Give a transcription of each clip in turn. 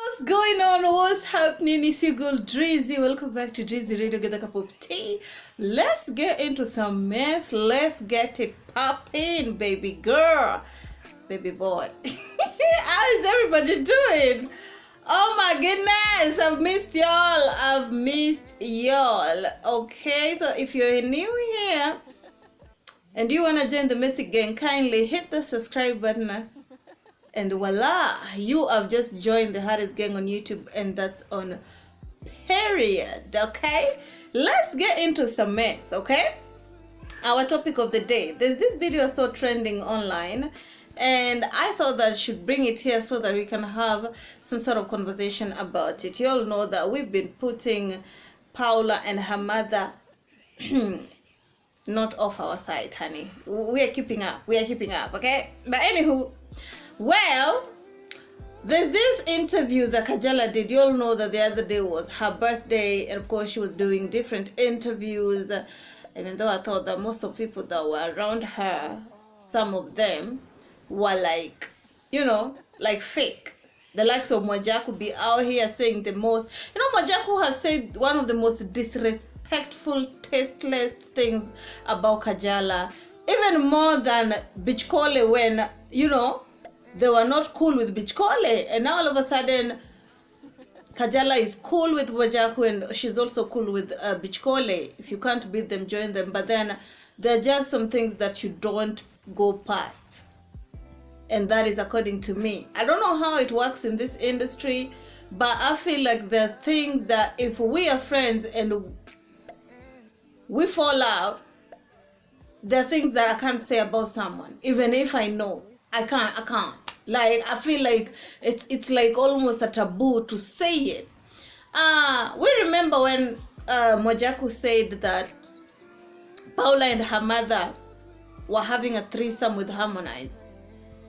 What's going on? What's happening? It's your girl Drizzy. Welcome back to Drizzy Radio. Get a cup of tea. Let's get into some mess. Let's get it popping, baby girl, baby boy. How is everybody doing? Oh my goodness, I've missed y'all. Okay, so if you're new here and you want to join the Mystic Gang, kindly hit the subscribe button. And voila, you have just joined the hottest gang on YouTube, and that's on period. Okay, let's get into some mess. Okay, our topic of the day, there's this video so trending online, and I thought that I should bring it here so that we can have some sort of conversation about it. You all know that we've been putting Paula and her mother not off our side, honey. We are keeping up, okay? But anywho, well, there's this interview that Kajala did. You all know that the other day was her birthday, and of course she was doing different interviews. Even though I thought that most of people that were around her, some of them were like, like fake. The likes of Mwajaku be out here saying the most. Mwajaku has said one of the most disrespectful, tasteless things about Kajala, even more than Bichkole when, they were not cool with Bichkole, and now all of a sudden Kajala is cool with Wajaku, and she's also cool with Bichkole. If you can't beat them, join them. But then there are just some things that you don't go past, and that is according to me. I don't know how it works in this industry, but I feel like there are things that if we are friends and we fall out, there are things that I can't say about someone, even if I know. I can't. Like, I feel like it's like almost a taboo to say it. We remember when Mwajaku said that Paula and her mother were having a threesome with Harmonize.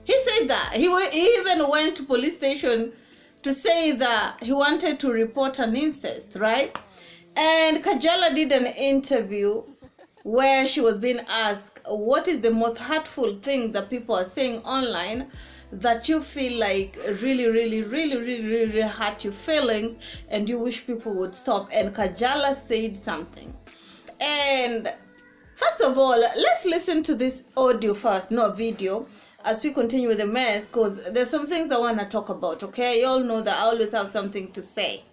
He said that. He even went to police station to say that he wanted to report an incest, right? And Kajala did an interview where she was being asked, what is the most hurtful thing that people are saying online that you feel like really hurt your feelings and you wish people would stop? And Kajala said something. And first of all, let's listen to this audio first, not video, as we continue with the mess, because there's some things I want to talk about, okay? You all know that I always have something to say.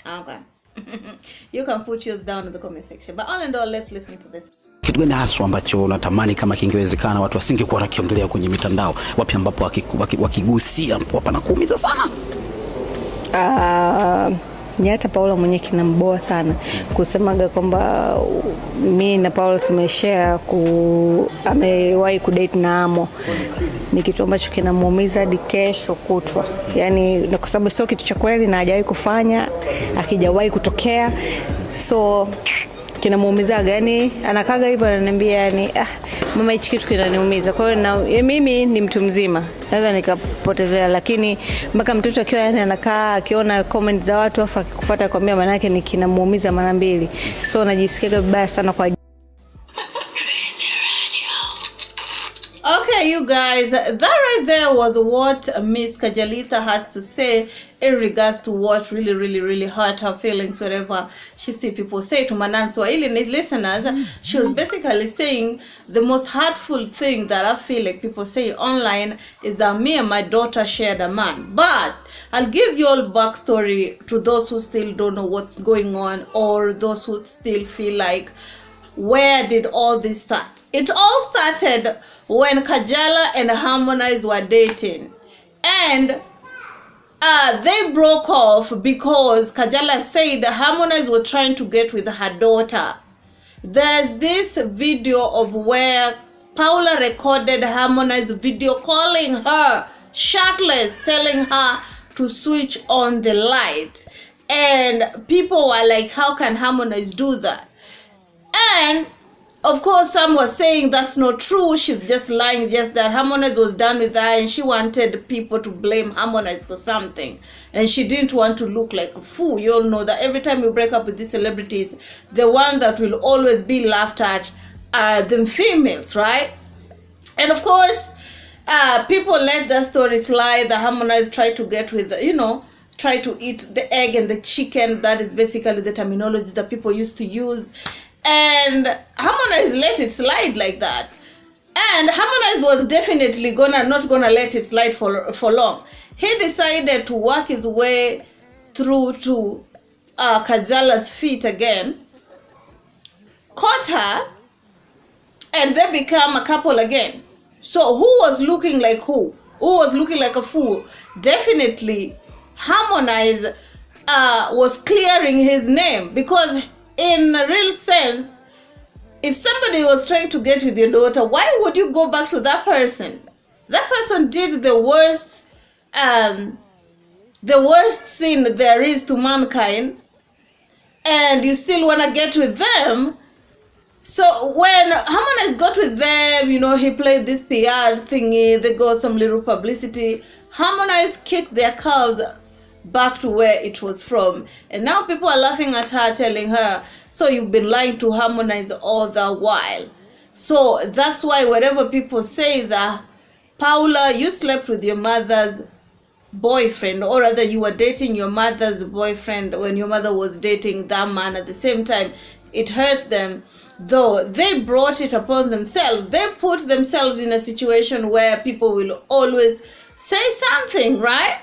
Okay. You can put yours down in the comment section, but all in all, let's listen to this. Kitu gani haswa ambacho unatamani kama kingewezekana watu wasingekuwa wanakiongelea kwenye mitandao, wapi ambapo wakigusia hapa na kuumiza sana? Ni hata Paula mwenye kinamboa sana kusemaga kwamba mimi na Paula tumeshare amewahi kudate na Amo. Ni kitu ambacho kinamuumiza hadi kesho kutwa. Yaani kwa sababu sio kitu cha kweli na hajawahi kufanya, akijawahi kutokea. So kinamuumizaga, yani anakaga hivyo ananiambia, yani mama hichi kitu kinaniumiza. Kwa hiyo mimi ni mtu mzima, naweza nikapotezea, lakini mpaka mtoto akiwa yani anakaa akiona comment za watu afa akikufuata kwambia, maana yake ni kinamuumiza mara mbili. So najisikia vibaya sana kwa Okay, you guys, that right there was what Miss Kajalita has to say in regards to what really hurt her feelings wherever she see people say to Manan Swahili listeners. She was basically saying the most hurtful thing that I feel like people say online is that me and my daughter shared a man. But I'll give you all backstory to those who still don't know what's going on, or those who still feel like, where did all this start? It all started when Kajala and Harmonize were dating, and they broke off because Kajala said Harmonize was trying to get with her daughter. There's this video of where Paula recorded Harmonize video calling her shirtless, telling her to switch on the light, and people were like, how can Harmonize do that? And of course, some were saying that's not true, she's just lying, just that Harmonize was done with her and she wanted people to blame Harmonize for something. And she didn't want to look like a fool. You all know that every time you break up with these celebrities, the one that will always be laughed at are the females, right? And of course, people let the story slide. The Harmonize tried to get with, try to eat the egg and the chicken. That is basically the terminology that people used to use. And Harmonize let it slide like that. And Harmonize was definitely not gonna let it slide for long. He decided to work his way through to Kajala's feet again, caught her, and they become a couple again. So who was looking like who? Who was looking like a fool? Definitely Harmonize was clearing his name, because in a real sense, if somebody was trying to get with your daughter, why would you go back to that person? That person did the worst sin there is to mankind, and you still want to get with them. So when Harmonize got with them, he played this PR thingy, they got some little publicity. Harmonize kicked their cows back to where it was from. And now people are laughing at her, telling her, so you've been lying to Harmonize all the while. So that's why whatever people say that, Paula, you slept with your mother's boyfriend, or rather you were dating your mother's boyfriend when your mother was dating that man at the same time, it hurt them. Though they brought it upon themselves, they put themselves in a situation where people will always say something, right?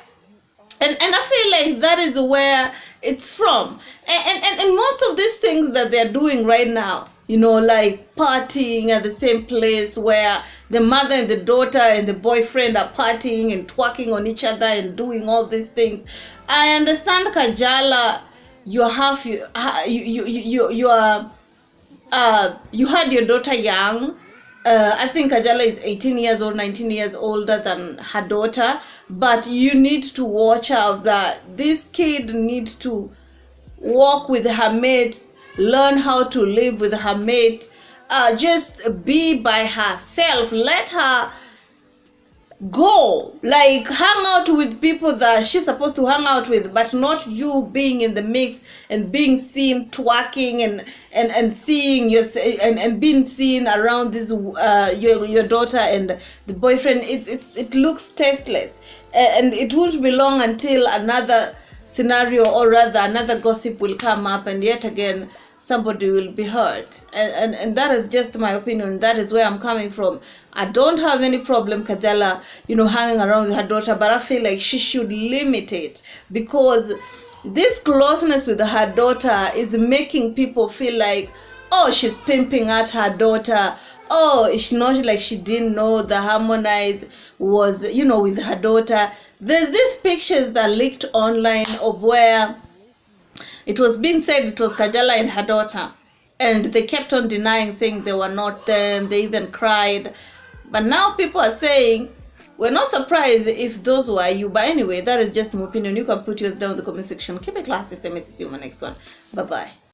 And I feel like that is where it's from. And most of these things that they're doing right now, like partying at the same place where the mother and the daughter and the boyfriend are partying and twerking on each other and doing all these things. I understand, Kajala, you had your daughter young. I think Kajala is 18 years old, 19 years older than her daughter. But you need to watch out that this kid needs to walk with her mate, learn how to live with her mate, just be by herself. Let her go, like hang out with people that she's supposed to hang out with, but not you being in the mix and being seen twerking and seeing your and being seen around this your daughter and the boyfriend. It looks tasteless, and it won't be long until another scenario, or rather another gossip, will come up, and yet again somebody will be hurt. And that is just my opinion. That is where I'm coming from. I don't have any problem, Kajala, hanging around with her daughter, but I feel like she should limit it, because this closeness with her daughter is making people feel like, oh, she's pimping at her daughter. Oh, it's not like she didn't know the Harmonize was, with her daughter. There's these pictures that leaked online of where it was being said it was Kajala and her daughter, and they kept on denying, saying they were not them. They even cried. But now people are saying, we're not surprised if those were you. But anyway, that is just my opinion. You can put yours down in the comment section. Keep it classy. See you in my next one. Bye-bye.